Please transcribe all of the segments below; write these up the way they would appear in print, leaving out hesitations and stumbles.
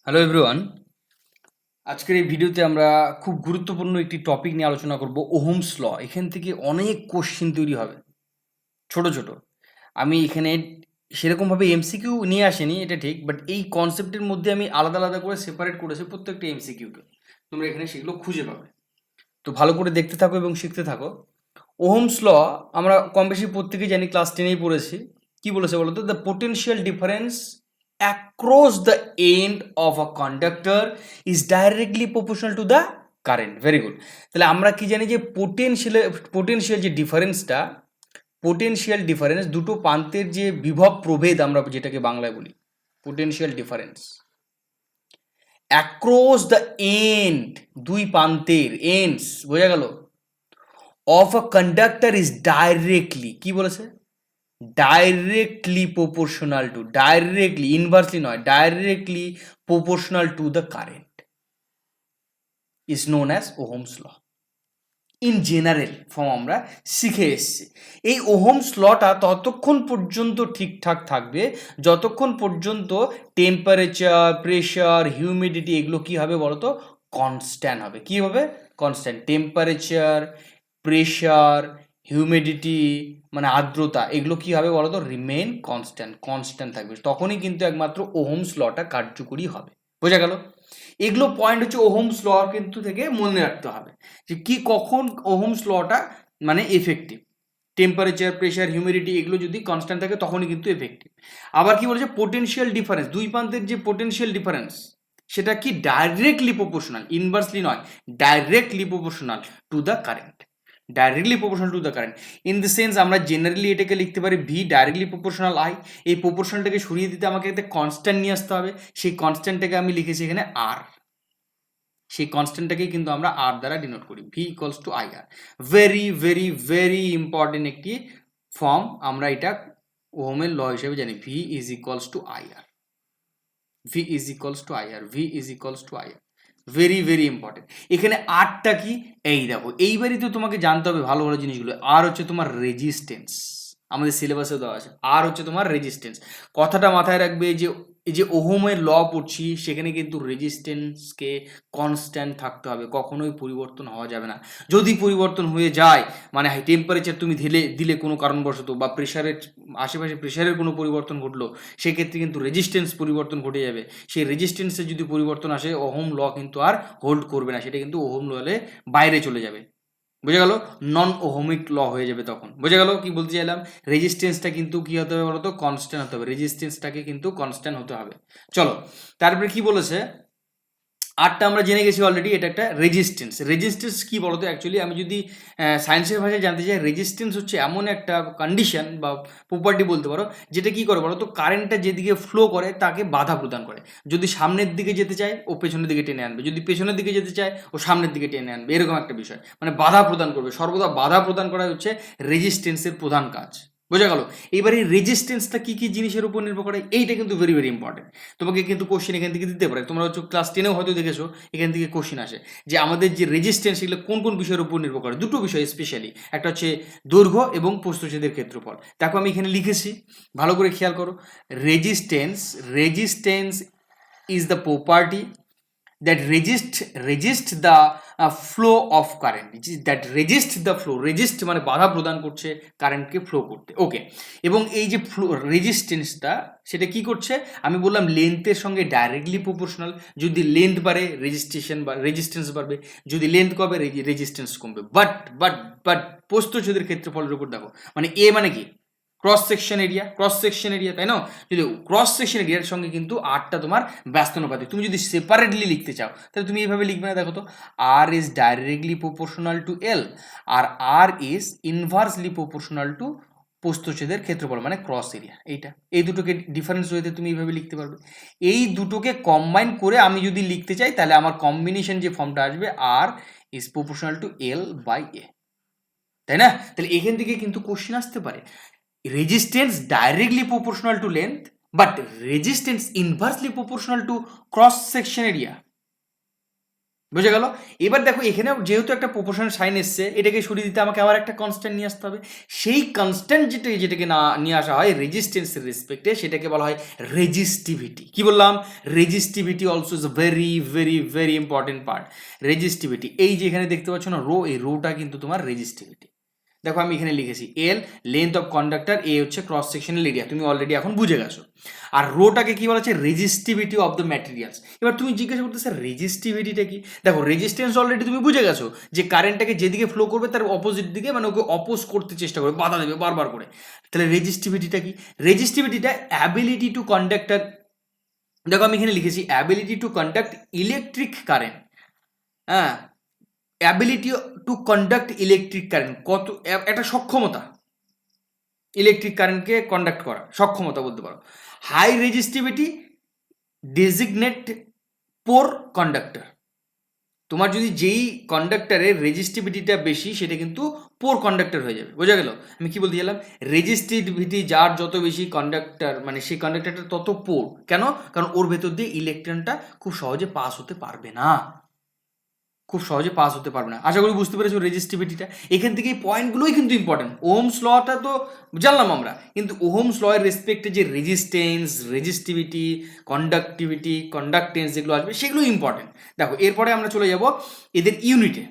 Hello everyone, আজকের এই ভিডিওতে আমরা খুব গুরুত্বপূর্ণ একটি টপিক নিয়ে আলোচনা করব, ওহমস ল। এখান থেকে অনেক কোশ্চেন তৈরি হবে, ছোট ছোট। আমি এখানে সেরকমভাবে এমসিকিউ নিয়ে আসিনি, এটা ঠিক, বাট এই কনসেপ্টের মধ্যে আমি আলাদা আলাদা করে সেপারেট করেছি প্রত্যেকটা এমসিকিউকে। তোমরা এখানে সেগুলো খুঁজে পাবে। তো ভালো করে দেখতে থাকো এবং শিখতে থাকো। ওহমস ল আমরা কম বেশি প্রত্যেকেই জানি, ক্লাস টেনেই পড়েছি। কি বলেছে বলো তো? The potential difference across the end of a conductor is directly proportional to the current. Very good. তাহলে আমরা কি জানি যে পোটেনশিয়াল যে ডিফারেন্সটা, পোটেনশিয়াল ডিফারেন্স দুটো প্রান্তের যে বিভব প্রভেদ আমরা যেটাকে বাংলায় বলি, potential difference across the end, দুই প্রান্তের এন্ডস, বোঝা গেল, of a conductor is directly, কি বলেছে, directly proportional to, directly, inversely নয়, directly proportional to the current is known as ohm's law. In general form আমরা শিখে এসছি। এই ওহমস লটা ততক্ষণ পর্যন্ত ঠিকঠাক থাকবে যতক্ষণ পর্যন্ত টেম্পারেচার, প্রেশার, হিউমিডিটি এগুলো কি হবে বলতো, কনস্ট্যান্ট হবে। কি হবে? কনস্ট্যান্ট। টেম্পারেচার, প্রেশার, হিউমিডিটি মানে আর্দ্রতা, এগুলো কি হবে বলতো, রিমেইন কনস্ট্যান্ট, কনস্ট্যান্ট থাকবে। তখনই কিন্তু একমাত্র ওহমস লটা কার্যকরী হবে। বোঝা গেল? এগুলো পয়েন্ট হচ্ছে ওহমস ল কিন্তু থেকে মনে রাখতে হবে যে কি কখন ওহমস লটা মানে এফেক্টিভ। টেম্পারেচার, প্রেশার, হিউমিডিটি এগুলো যদি কনস্ট্যান্ট থাকে তখনই কিন্তু এফেক্টিভ। আবার কি বলেছে, পোটেনশিয়াল ডিফারেন্স, দুই প্রান্তের যে পোটেনশিয়াল ডিফারেন্স সেটা কি ডাইরেক্টলি প্রপোর্শনাল, ইনভার্সলি নয়, directly proportional to the current. Directly proportional to the current in the sense আমরা জেনারেলি এটাকে লিখতে পারি ভি ডাইরেক্টলি প্রপোর্শনাল আই। এই প্রপোর্শনালটাকে সরিয়ে দিতে আমাকে একটা কনস্ট্যান্ট নিয়ে আসতে হবে, সেই কনস্ট্যান্টটাকে আমি লিখেছি এখানে আর। সেই কনস্ট্যান্টটাকেই কিন্তু আমরা আর দ্বারা ডিনোট করি, V equals to I R. Very very very important একটি ফর্ম, আমরা এটা ওহমের ল হিসেবে জানি, V is equals to I R, V is equals to I R, V is equals to I R. Very very important. এখানে আরটা কি, এই দেখো, এইবারই তো তোমাকে জানতে হবে ভালো ভালো জিনিসগুলো। আর হচ্ছে তোমার রেজিস্ট্যান্স, আমাদের সিলেবাসে দেওয়া আছে। আর হচ্ছে তোমার রেজিস্ট্যান্স। কথাটা মাথায় রাখবে যে এই যে ওহমের ল পড়ছি সেখানে কিন্তু রেজিস্ট্যান্সকে কনস্ট্যান্ট থাকতে হবে, কখনোই পরিবর্তন হওয়া যাবে না। যদি পরিবর্তন হয়ে যায় মানে হাই টেম্পারেচার তুমি দিলে কোনো কারণবশত, বা প্রেশারের আশেপাশে প্রেশারের কোনো পরিবর্তন ঘটলো, সেক্ষেত্রে কিন্তু রেজিস্ট্যান্স পরিবর্তন ঘটে যাবে। সেই রেজিস্ট্যান্সে যদি পরিবর্তন আসে ওহম ল কিন্তু আর হোল্ড করবে না, সেটা কিন্তু ওহম ললে বাইরে চলে যাবে। বোঝা গেল? নন ওহমিক ল হয়ে যাবে তখন। বোঝা গেল কি বলতে চাইলাম? রেজিস্ট্যান্সটা কিন্তু কি হতে হবে বলতো, কনস্ট্যান্ট হতে হবে। রেজিস্ট্যান্সটাকে কিন্তু কনস্ট্যান্ট হতে হবে। চলো, তারপরে কি বলেছে, আরটা আমরা জেনে গেছি অলরেডি, এটা একটা রেজিস্ট্যান্স। রেজিস্ট্যান্স কি বলতো, অ্যাকচুয়ালি আমি যদি সায়েন্সের ভাষায় জানতে চাই, রেজিস্ট্যান্স হচ্ছে এমন একটা কন্ডিশন বা প্রপার্টি বলতে পারো, যেটা কি করে বলতো, কারেন্টটা যেদিকে ফ্লো করে তাকে বাধা প্রদান করে। যদি সামনের দিকে যেতে চায় ও পেছনের দিকে টেনে আনবে, যদি পেছনের দিকে যেতে চায় ও সামনের দিকে টেনে আনবে, এরকম একটা বিষয়। মানে বাধা প্রদান করবে, সর্বদা বাধা প্রদান করা হচ্ছে রেজিস্ট্যান্সের প্রধান কাজ। বোঝা গেল? এবার এই রেজিস্ট্যান্সটা কি কি জিনিসের উপর নির্ভর করে, এইটা কিন্তু ভেরি ভেরি ইম্পর্টেন্ট। তোমাকে কিন্তু কোশ্চেন এখান থেকে দিতে পারে, তোমরা হচ্ছে ক্লাস 10-এও হয়তো দেখেছো এখান থেকে কোশ্চেন আসে যে আমাদের যে রেজিস্ট্যান্স এগুলো কোন কোন বিষয়ের উপর নির্ভর করে। দুটো বিষয় স্পেশালি, একটা হচ্ছে দৈর্ঘ্য এবং প্রস্থচ্ছেদের ক্ষেত্রফল। দেখো আমি এখানে লিখেছি, ভালো করে খেয়াল করো। Resistance, resistance is the property that resist the flow of current, that resist the flow, resist মানে বাধা প্রদান করছে কারেন্টকে ফ্লো করতে। ওকে, এবং এই যে ফ্লো রেজিস্ট্যান্সটা সেটা কি করছে, আমি বললাম লেন্থের সঙ্গে ডাইরেক্টলি প্রপোর্শনাল। যদি লেন্থ বাড়ে রেজিস্ট্যান্স বাড়বে, যদি লেন্থ কমবে রেজিস্ট্যান্স কমবে। বাট প্রস্থচ্ছেদের ক্ষেত্রফলের উপর দেখো, মানে এ মানে কি, cross section area, cross section area, তাই না? যদি ক্রস সেকশন এরিয়ার সঙ্গে কিন্তু আরটা তোমার ব্যস্তানুপাতিক। তুমি যদি সেপারেটলি লিখতে চাও তাহলে তুমি এইভাবে লিখবে না, দেখো তো, R is directly proportional to L, আর R is inversely proportional to প্রস্থচ্ছেদের ক্ষেত্রফল মানে ক্রস এরিয়া। এইটা, এই দুটোকে ডিফারেন্স হয়েতে তুমি এইভাবে লিখতে পারবে। এই দুটোকে কম্বাইন করে আমি যদি লিখতে চাই তাহলে আমার কম্বিনেশন যে ফর্মটা আসবে, R is proportional to L by A, তাই না? তাহলে এখান থেকে কিন্তু কোশ্চেন আসতে পারে, resistance directly proportional to length but resistance inversely proportional to cross section area. বুঝে গেল? এবার দেখো এখানেও যেহেতু একটা প্রপোর্শনাল সাইন এসছে, এটাকে সরিয়ে দিতে আমাকে আবার একটা কনস্ট্যান্ট নিয়ে আসতে হবে। সেই কনস্ট্যান্ট যেটাকে না নিয়ে আসা হয় রেজিস্ট্যান্সের রেসপেক্টে, সেটাকে বলা হয় রেজিস্টিভিটি। কি বললাম? Resistivity also is very very very important part. Resistivity, এই যে এখানে দেখতে পাচ্ছ না রো, এই রোটা কিন্তু তোমার রেজিস্টিভিটি। দেখো আমি এখানে লিখেছি এল লেন্থ অফ কন্ডাক্টর, এ হচ্ছে ক্রস সেকশনাল এরিয়া, তুমি অলরেডি এখন বুঝে গেছো। আর রোটাকে কি বলা হচ্ছে? Resistivity of the materials. এবার তুমি জিজ্ঞাসা করতে স্যার রেজিস্টিভিটিটা কি? দেখো রেজিস্ট্যান্স অলরেডি তুমি বুঝে গেছো যে কারেন্টটাকে যেদিকে ফ্লো করবে তার অপোজিট দিকে, মানে ওকে অপোজ করতে চেষ্টা করবে, বাধা দেবে বারবার করে। তাহলে রেজিস্টিভিটিটা কি? রেজিস্টিভিটিটা অ্যাবিলিটি টু কন্ডাক্টার, দেখো আমি এখানে লিখেছি ability to conduct electric current. হ্যাঁ, ability to conduct electric current, কত একটা সক্ষমতা ইলেকট্রিক কারেন্টকে কন্ডাক্ট করা, সক্ষমতা বলতে পারো। হাই রেজিস্টিভিটি ডেজিগনেট পোর কন্ডাক্টর, তোমার যদি যেই কন্ডাক্টরের রেজিস্টিভিটিটা বেশি সেটা কিন্তু পোর কন্ডাক্টর হয়ে যাবে। বোঝা গেল আমি কি বলতে চাইলাম? রেজিস্টিভিটি যার যত বেশি কন্ডাক্টর, মানে সেই কন্ডাক্টরটা তত পোর। কেন? কারণ ওর ভেতর দিয়ে ইলেকট্রনটা খুব সহজে পাস হতে পারবে না, খুব সহজে পাস হতে পারবে না। আশা করি বুঝতে পেরেছো রেজিস্টিভিটিটা। এখান থেকে এই পয়েন্টগুলোই কিন্তু ইম্পর্টেন্ট। ওহমস লটা তো জানলাম আমরা, কিন্তু ওহমস ল এর রেসপেক্টে যে রেজিস্ট্যান্স, রেজিস্টিভিটি, কন্ডাক্টিভিটি, কন্ডাক্টেন্স যেগুলো আসবে সেগুলো ইম্পর্টেন্ট। দেখো এরপরে আমরা চলে যাব এদের ইউনিটে।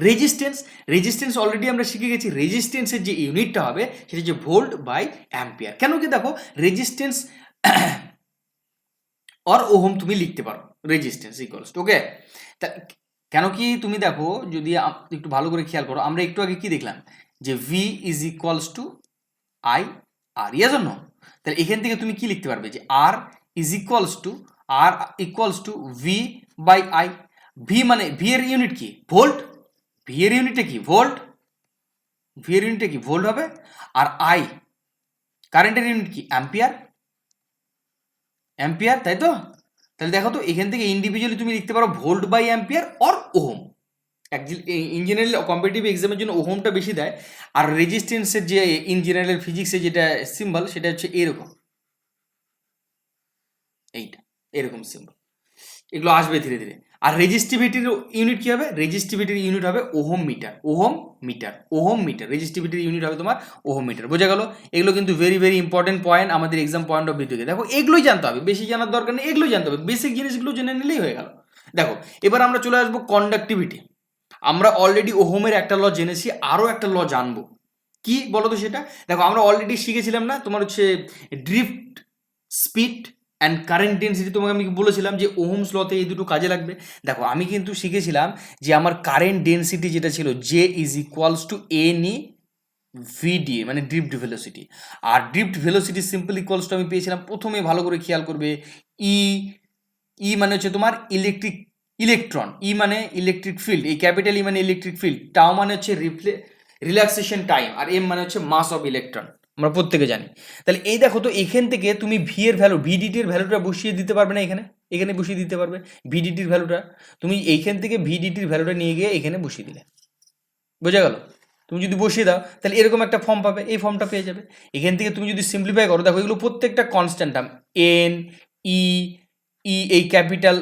রেজিস্ট্যান্স, রেজিস্ট্যান্স অলরেডি আমরা শিখে গেছি। রেজিস্ট্যান্সের যে ইউনিটটা হবে সেটা হচ্ছে ভোল্ট বাই অ্যাম্পিয়ার। কেন কি? দেখো রেজিস্ট্যান্স অর ওহম তুমি লিখতে পারো, রেজিস্ট্যান্স ইকুয়ালস টু, ওকে। তা কেন কি তুমি দেখো, যদি একটু ভালো করে খেয়াল করো, আমরা একটু আগে কি দেখলাম যে V is equals to I R, yes or no? তাহলে এখান থেকে তুমি কি লিখতে পারবে যে R is equals to, R equals to V by I. V মানে ভি এর ইউনিট কি? ভোল্ট। ভি এর ইউনিটে কি? ভোল্ট। ভি এর ইউনিটে কি? ভোল্ট হবে। আর আই কারেন্টের ইউনিট কি? অ্যাম্পিয়ার। অ্যাম্পিয়ার, তাই তো? তাহলে দেখো তো এখান থেকে ইন্ডিভিজুয়ালি তুমি লিখতে পারো volt by ampere or ohm. In general competitive এক্সামের জন্য ওহমটা বেশি দেয়। আর রেজিস্ট্যান্সের যে ইন জেনারেল ফিজিক্সে যেটা সিম্বল সেটা হচ্ছে এরকম, এইটা এরকম সিম্বল। এগুলো আসবে ধীরে ধীরে। আর রেজিস্টিভিটির ইউনিট কি হবে? রেজিস্টিভিটির ইউনিট হবে ohm metre. Ohm metre, ohm metre, রেজিস্টিভিটির ইউনিট হবে তোমার ওহম মিটার। বোঝা গেল? এগুলো কিন্তু ভেরি ভেরি ইম্পর্টেন্ট পয়েন্ট আমাদের এক্সাম পয়েন্ট অফ ভিউ থেকে। দেখো এগুলোই জানতে হবে, বেশি জানার দরকার নেই, এগুলোই জানতে হবে, বেসিক জিনিসগুলো জেনে নিলেই হয়ে গেল। দেখো এবার আমরা চলে আসবো কন্ডাক্টিভিটি। আমরা অলরেডি ওহমের একটা ল জেনেছি, আরও একটা ল জানবো। কি বলো তো সেটা? দেখো আমরা অলরেডি শিখেছিলাম না তোমার হচ্ছে drift speed and current density, তোমাকে আমি বলেছিলাম যে ওহমস লতে এই দুটো কাজে লাগবে। দেখো আমি কিন্তু শিখেছিলাম যে আমার কারেন্ট ডেন্সিটি যেটা ছিল J is equals to N e V D, মানে ড্রিফট ভেলোসিটি। আর drift velocity simple equals to আমি পেয়েছিলাম, প্রথমে ভালো করে খেয়াল করবে, ই, ই মানে হচ্ছে তোমার ইলেকট্রন, ই মানে ইলেকট্রিক ফিল্ড, এই ক্যাপিটাল ই মানে ইলেকট্রিক ফিল্ড, টাও মানে হচ্ছে রিল্যাক্সেশন টাইম, আর এম মানে হচ্ছে মাস অফ ইলেকট্রন, আমরা প্রত্যেকে জানি। তাহলে এই দেখো তো এখান থেকে তুমি ভি এর ভ্যালু, ভিডিটি এর ভ্যালুটা বসিয়ে দিতে পারবে না? এখানে এখানে বসিয়ে দিতে পারবে ভিডিটির ভ্যালুটা। তুমি এইখান থেকে ভিডিটির ভ্যালুটা নিয়ে গিয়ে এখানে বসিয়ে দিলে, বোঝা গেল? তুমি যদি বসিয়ে দাও তাহলে এরকম একটা ফর্ম পাবে, এই ফর্মটা পেয়ে যাবে। এখান থেকে তুমি যদি সিম্পলিফাই করো, দেখো এগুলো প্রত্যেকটা কনস্ট্যান্ট টার্ম, এন, ই, ই এই ক্যাপিটাল,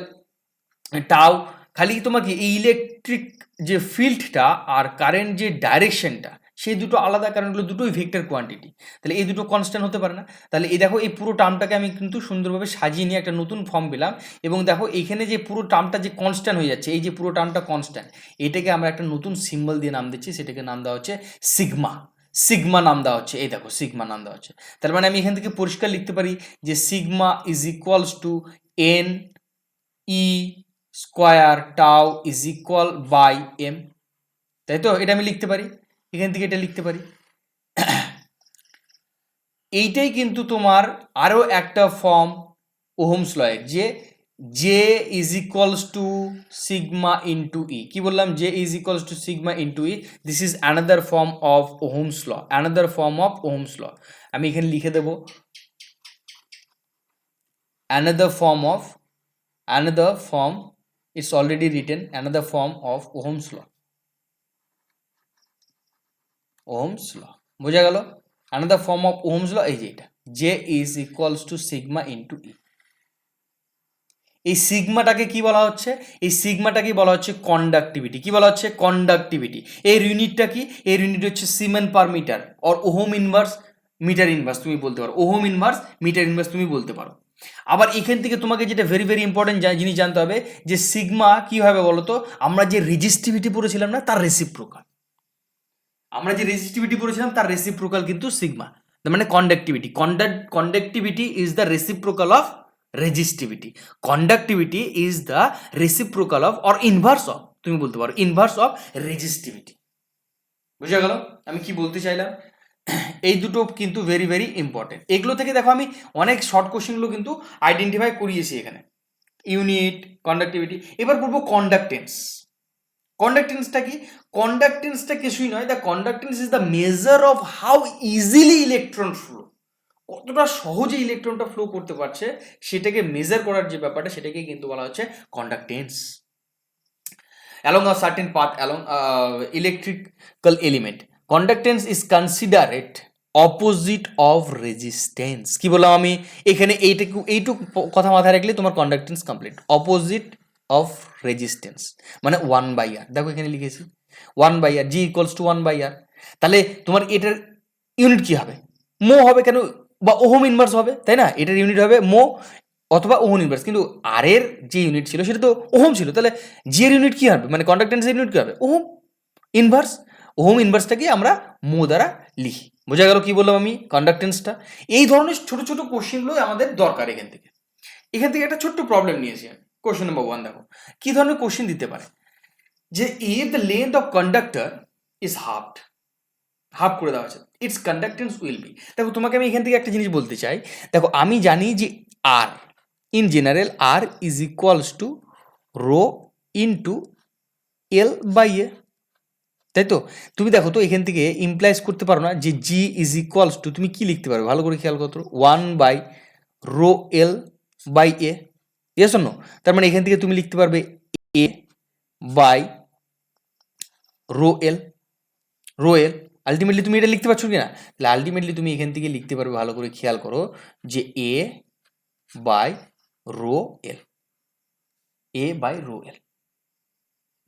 টাও। খালি তোমাকে এই ইলেকট্রিক যে ফিল্ডটা আর কারেন্ট যে ডাইরেকশনটা সেই দুটো আলাদা, কারণ এগুলো দুটোই ভেক্টর কোয়ান্টিটি। তাহলে এই দুটো কনস্ট্যান্ট হতে পারে না। তাহলে এই দেখো এই পুরো টার্মটাকে আমি কিন্তু সুন্দরভাবে সাজিয়ে নিয়ে একটা নতুন ফর্ম পেলাম। এবং দেখো এইখানে যে পুরো টার্মটা যে কনস্ট্যান্ট হয়ে যাচ্ছে, এই যে পুরো টার্মটা কনস্ট্যান্ট, এটাকে আমরা একটা নতুন সিম্বল দিয়ে নাম দিচ্ছি, সেটাকে নাম দেওয়া হচ্ছে সিগমা। সিগমা নাম দেওয়া হচ্ছে, এই দেখো সিগমা নাম দেওয়া হচ্ছে। তার মানে আমি এখান থেকে পরিষ্কার লিখতে পারি যে sigma is equals to N E square tau is equal by M, তাই তো? এটা আমি লিখতে পারি, এখান থেকে এটা লিখতে পারি। এইটাই কিন্তু তোমার আরও একটা ফর্ম ওহমস লয়ের, যে J is equals to sigma into E. কি বললাম? J is equals to sigma into E. This is another form of ohm's law, another form of ohm's law. আমি এখানে লিখে দেবো another form of, another form, it's already written, another form of Ohm's law, Ohm's law, বোঝা গেল? another form of Ohm's law এই যে এটা, J is equals to sigma into E। এই সিগমাটাকে কি বলা হচ্ছে? এই সিগমাটাকে বলা হচ্ছে কন্ডাক্টিভিটি। কি বলা হচ্ছে? কন্ডাক্টিভিটি। এর ইউনিটটা কি? এর ইউনিট হচ্ছে siemens per metre or ohm inverse metre inverse তুমি বলতে পারো, ওহম ইনভার্স মিটার ইনভার্স তুমি বলতে পারো। আবার এখান থেকে তোমাকে যেটা ভেরি ভেরি ইম্পর্টেন্ট জিনিস জানতে হবে যে সিগমা কি হবে বলো তো? আমরা যে রেজিস্টিভিটি পড়েছিলাম না, তার রেসিপ্রোকাল। আমরা যে রেজিস্টিভিটি পড়েছিলাম তার রেসিপ্রোকাল কিন্তু সিগমা, মানে conductivity. Conductivity is the reciprocal of resistivity. Conductivity is the reciprocal of or inverse of, তুমি বলতে পারো ইনভার্স অফ রেজিস্টিভিটি। বুঝে গেল আমি কি বলতে চাইলাম? এই দুটো কিন্তু ভেরি ভেরি ইম্পর্টেন্ট। এগুলো থেকে দেখো আমি অনেক শর্ট কোশ্চেনগুলো কিন্তু আইডেন্টিফাই করিয়েছি এখানে। Unit, conductivity. এবার বলবো কন্ডাক্টেন্স। কন্ডাক্টেন্সটা কি? কন্ডাক্টেন্সটা কিছুই নয়, the conductance is the measure of how easily electron flow, কতটা সহজে ইলেকট্রনটা ফ্লো করতে পারছে সেটাকে মেজার করার যে ব্যাপারটা, সেটাকে কিন্তু বলা হচ্ছে conductance. along a certain path along electrical element, conductance is considered opposite of resistance। কি বললাম আমি এখানে? এইটুকু কথা মাথায় রাখলে তোমার conductance complete. Opposite of resistance মানে 1/r। দেখো এখানে লিখেছি 1/r, G equals to 1/r। তাহলে তোমার এটার ইউনিট কি হবে? মো হবে কেন? বা ওহম ইনভার্স হবে, তাই না? এটার ইউনিট হবে মো অথবা ওহম ইনভার্স। কিন্তু আর এর যে ইউনিট ছিল সেটা তো ওহম ছিল, তাহলে জি এর ইউনিট কি হবে? মানে কন্ডাক্টেন্সের ইউনিট কি হবে? Ohm inverse. ওহম ইনভার্সটাকে আমরা মো দ্বারা লিখি। বোঝা গেল কি বললাম আমি কন্ডাক্টেন্সটা? এই ধরনের ছোট ছোট কোশ্চেনগুলো আমাদের দরকার। এখান থেকে একটা ছোট্ট প্রবলেম নিয়েছি। কোশ্চেন নাম্বার 1 দেখো কি ধরনের কোশ্চেন দিতে পারে, যে if the length of conductor is half করে দেওয়া আছে, ইটস কন্ডাক্টেন্স উইল বি। দেখো তোমাকে আমি এখান থেকে একটা জিনিস বলতে চাই। দেখো আমি জানি যে R in general R is equals to rho into L by A, তাই তো? তুমি দেখো তো এখান থেকে ইমপ্লাইজ করতে পারো না যে জি ইজ ইকুয়ালস টু, তুমি কি লিখতে পারো ভালো করে খেয়াল করো, 1/ρl/a। Yes or no? তার মানে এখান থেকে তুমি লিখতে পারবে A by rho L. Ultimately তুমি এটা লিখতে পারছো কি না? তাহলে আলটিমেটলি তুমি এখান থেকে লিখতে পারবে, ভালো করে খেয়াল করো, যে এ বাই রো এল।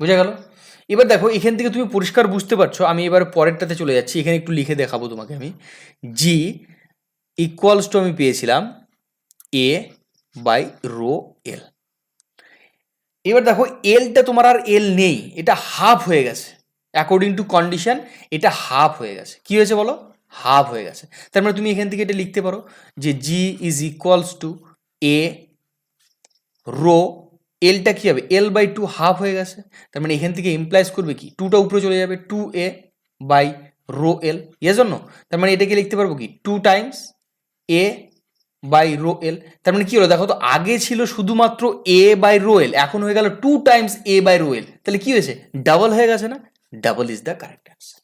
বুঝা গেল? এবার দেখো এখান থেকে তুমি পরিষ্কার বুঝতে পারছো। আমি এবার পরেরটাতে চলে যাচ্ছি, এখানে একটু লিখে দেখাবো তোমাকে আমি। জি ইকুয়ালস টু আমি পেয়েছিলাম এ বাই রো এল। এবার দেখো এলটা তোমার আর এল নেই, এটা হাফ হয়ে গেছে। অ্যাকর্ডিং টু কন্ডিশন এটা হাফ হয়ে গেছে। কি হয়েছে বলো? হাফ হয়ে গেছে। তার মানে তুমি এখান থেকে এটা লিখতে পারো যে G is equals to A rho এলটা কি হবে? এল বাই টু হাফ হয়ে গেছে। তার মানে এখান থেকে ইমপ্লাইজ করবে কি? টুটা উপরে চলে যাবে, 2a বাই রো এল। এর জন্য তার মানে এটাকে লিখতে পারবো কি 2 times A by rho L. তার মানে কি হলো দেখো তো, আগে ছিল শুধুমাত্র এ বাই রো এল, এখন হয়ে গেল 2 times A by rho L. তাহলে কি হয়েছে? ডাবল হয়ে গেছে না? Double is the correct answer.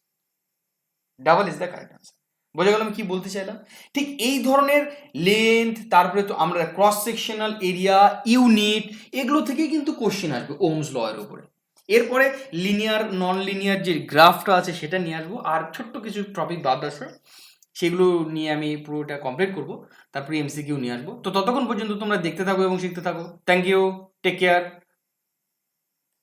Double is the correct answer. বোঝা গেল আমি কি বলতে চাইলাম? ঠিক এই ধরনের লেন্থ, তারপরে তো আমরা ক্রস সেকশনাল এরিয়া, ইউনিট, এগুলো থেকেই কিন্তু কোশ্চেন আসবে ওহমস ল এর উপরে। এরপরে লিনিয়ার নন লিনিয়ার যে গ্রাফটা আছে সেটা নিয়ে আসবো, আর ছোট্ট কিছু টপিক বাদ আছে সেগুলো নিয়ে আমি পুরোটা কমপ্লিট করব, তারপরে এমসিকিউ নিয়ে আসবো। তো ততক্ষণ পর্যন্ত তোমরা দেখতে থাকো এবং শিখতে থাকো। Thank you, take care.